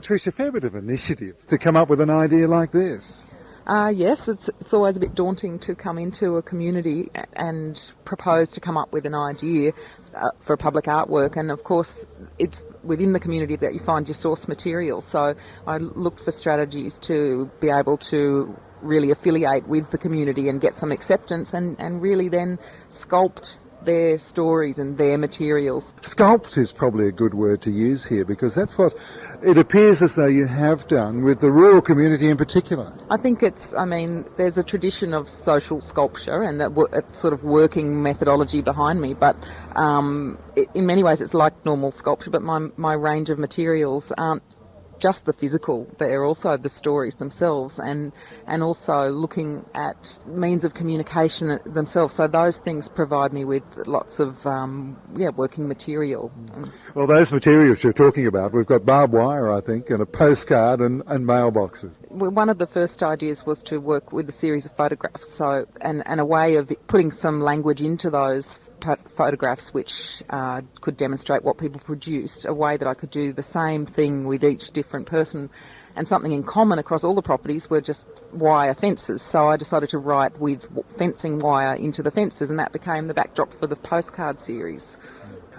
Trish, a fair bit of initiative to come up with an idea like this. Yes, it's always a bit daunting to come into a community and propose to come up with an idea for public artwork, and of course it's within the community that you find your source material. So I looked for strategies to be able to really affiliate with the community and get some acceptance and really then sculpt their stories and their materials. Sculpt is probably a good word to use here, because that's what it appears as though you have done with the rural community in particular. I think there's a tradition of social sculpture and a sort of working methodology behind me, but in many ways it's like normal sculpture, but my range of materials aren't just the physical, they're also the stories themselves, and also looking at means of communication themselves. So those things provide me with lots of working material. Well, those materials you're talking about, we've got barbed wire, I think, and a postcard and mailboxes. Well, one of the first ideas was to work with a series of photographs, so and a way of putting some language into those photographs which could demonstrate what people produced, a way that I could do the same thing with each different person, and something in common across all the properties were just wire fences. So I decided to write with fencing wire into the fences, and that became the backdrop for the postcard series.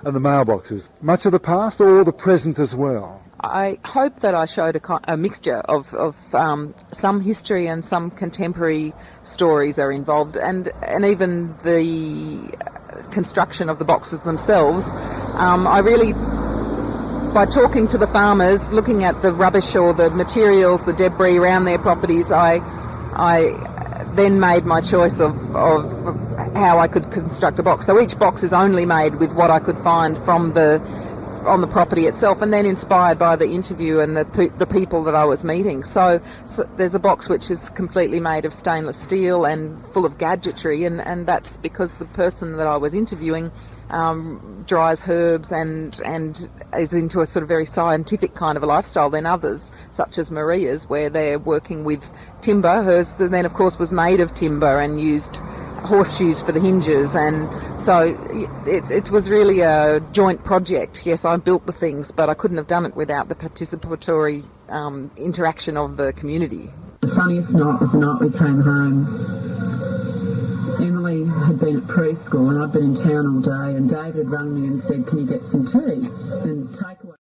And the mailboxes, much of the past or the present as well? I hope that I showed a mixture of some history and some contemporary stories are involved, and even the construction of the boxes themselves. I really, by talking to the farmers, looking at the rubbish or the materials, the debris around their properties, I then made my choice of how I could construct a box. So each box is only made with what I could find on the property itself, and then inspired by the interview and the people that I was meeting. So there's a box which is completely made of stainless steel and full of gadgetry, and that's because the person that I was interviewing dries herbs and is into a sort of very scientific kind of a lifestyle than others, such as Maria's, where they're working with timber. Hers then, of course, was made of timber and used horseshoes for the hinges, and so it was really a joint project. Yes, I built the things, but I couldn't have done it without the participatory interaction of the community. The funniest night was the night we came home. Emily had been at preschool and I'd been in town all day, and David rang me and said, "Can you get some tea and take away?"